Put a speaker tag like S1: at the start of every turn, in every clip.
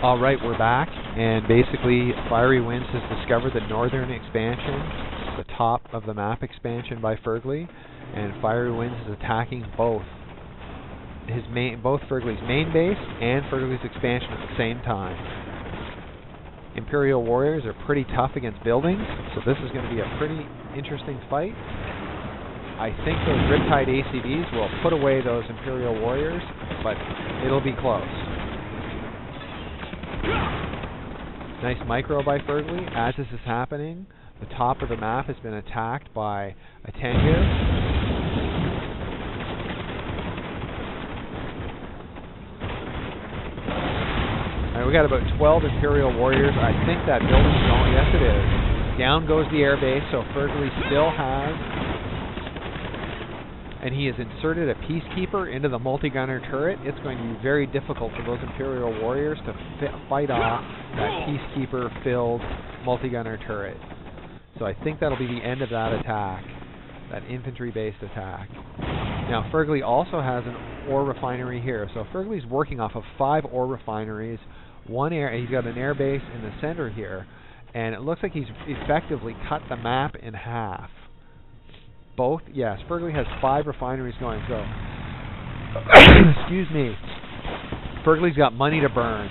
S1: Alright, we're back, and basically Fierywinds has discovered the northern expansion, the top of the map expansion by Firgli, and Fierywinds is attacking both Firgli's main base and Firgli's expansion at the same time. Imperial warriors are pretty tough against buildings, so this is going to be a pretty interesting fight. I think those Riptide ACVs will put away those Imperial warriors, but it'll be close. Nice micro by Firgli. As this is happening, the top of the map has been attacked by a Tengu. Alright, we got about 12 Imperial warriors. I think that building's going. Yes, it is. Down goes the airbase, so Firgli still has. And he has inserted a Peacekeeper into the multi-gunner turret. It's going to be very difficult for those Imperial warriors to fight off that Peacekeeper-filled multi-gunner turret. So I think that'll be the end of that attack, that infantry-based attack. Now, Firgli also has an ore refinery here. So Firgli's working off of 5 ore refineries. He's got an air base in the center here. And it looks like he's effectively cut the map in half. Yes, Firgli has 5 refineries going, so excuse me. Firgli's got money to burn.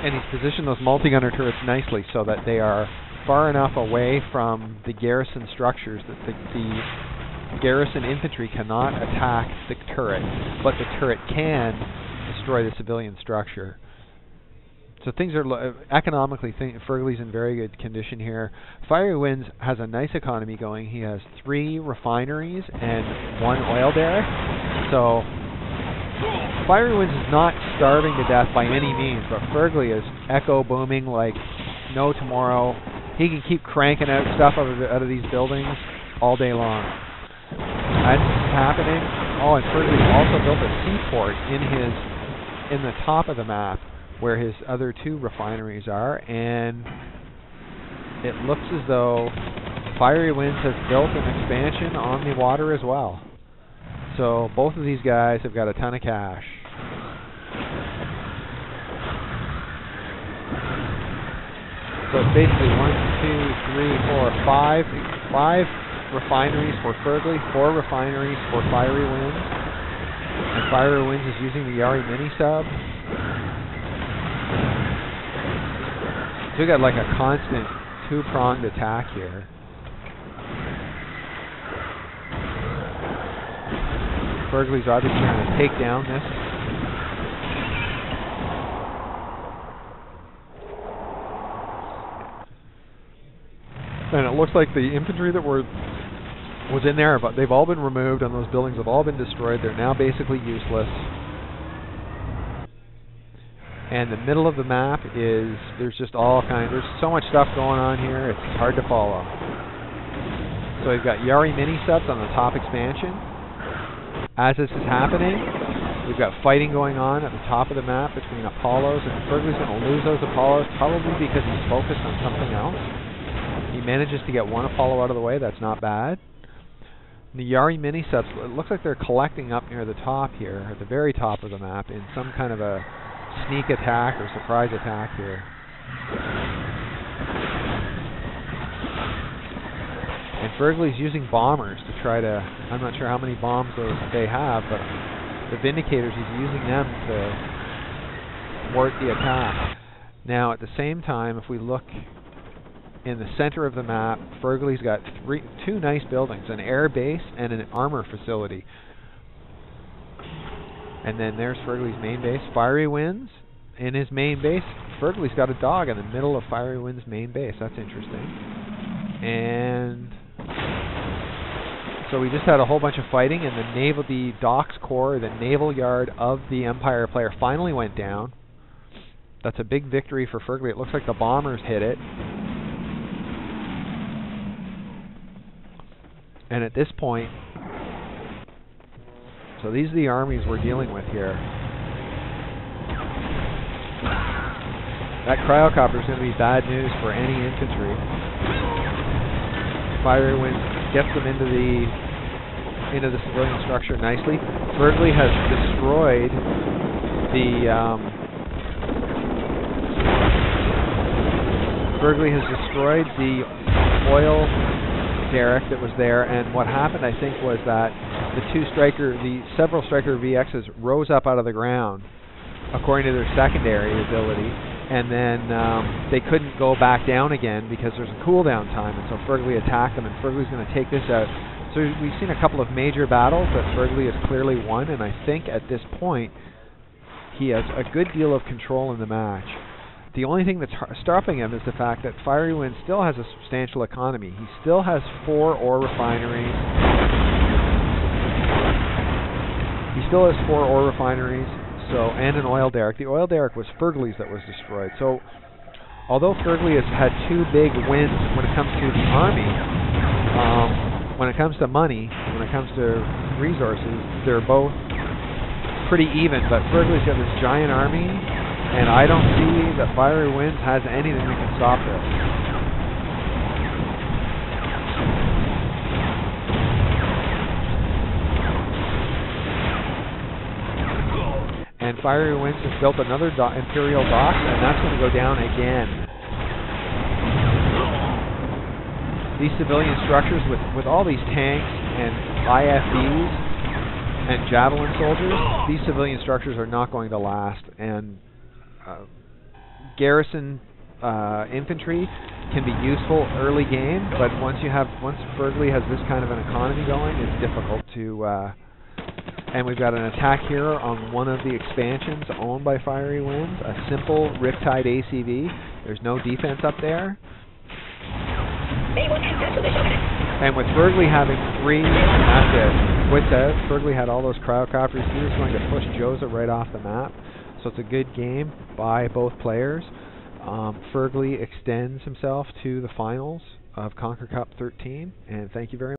S1: And he's positioned those multi-gunner turrets nicely so that they are far enough away from the garrison structures that the garrison infantry cannot attack the turret, but the turret can destroy the civilian structure. So things are economically. Firgli's in very good condition here. Fierywinds has a nice economy going. He has 3 refineries and 1 oil derrick. So Fierywinds is not starving to death by any means, but Firgli is echo booming like no tomorrow. He can keep cranking out stuff out of these buildings all day long. As this is happening, and Firgli also built a seaport in the top of the map, where his other 2 refineries are, and it looks as though Fierywinds has built an expansion on the water as well. So both of these guys have got a ton of cash. So it's basically 1, 2, 3, 4, 5 refineries for Firgli, 4 refineries for Fierywinds, and Fierywinds is using the Yari mini sub. So we got like a constant 2-pronged attack here. Firgli's obviously trying to take down this. And it looks like the infantry that was in there, but they've all been removed and those buildings have all been destroyed. They're now basically useless. And the middle of the map there's just there's so much stuff going on here, it's hard to follow. So we've got Yari mini subs on the top expansion. As this is happening, we've got fighting going on at the top of the map between Apollos, and Firgli's going to lose those Apollos, probably because he's focused on something else. He manages to get 1 Apollo out of the way, that's not bad. The Yari mini subs, it looks like they're collecting up near the top here, at the very top of the map, in some kind of a sneak attack or surprise attack here. And Firgli's using bombers to try to, I'm not sure how many bombs they have, but the Vindicators, he's using them to thwart the attack. Now at the same time, if we look in the center of the map, Firgli's got 2 nice buildings, an air base and an armor facility. And then there's Firgli's main base. Fierywinds, in his main base, Firgli's got a dog in the middle of Fierywinds' main base. That's interesting. And so we just had a whole bunch of fighting, and the docks core, the naval yard of the Empire player finally went down. That's a big victory for Firgli. It looks like the bombers hit it. And at this point, so these are the armies we're dealing with here. That cryocopter is going to be bad news for any infantry. Fierywinds gets them into the civilian structure nicely. Firgli has destroyed Firgli has destroyed the oil derrick that was there, and what happened, I think, was that the several Striker VXs rose up out of the ground, according to their secondary ability, and then they couldn't go back down again because there's a cooldown time, and so Firgli attacked them, and Firgli's going to take this out. So we've seen a couple of major battles that Firgli has clearly won, and I think at this point he has a good deal of control in the match. The only thing that's stopping him is the fact that Fierywinds still has a substantial economy. He still has 4 ore refineries. He still has 4 ore refineries, and an oil derrick. The oil derrick was Firgli's that was destroyed. So, although Firgli has had 2 big wins when it comes to the army, when it comes to money, when it comes to resources, they're both pretty even. But Firgli's got this giant army, and I don't see that Fierywinds has anything that can stop this. And Fierywinds has built another Imperial dock, and that's going to go down again. These civilian structures, with all these tanks and IFVs and Javelin soldiers, these civilian structures are not going to last, and garrison infantry can be useful early game, but once Firgli has this kind of an economy going, it's difficult to. And we've got an attack here on one of the expansions owned by Fierywinds, a simple Riptide ACV. There's no defense up there. And with Firgli having 3, that's it. Quits out. Firgli had all those cryocopters. He was going to push Joza right off the map. So it's a good game by both players. Firgli extends himself to the finals of ConquerCup 13, and thank you very much.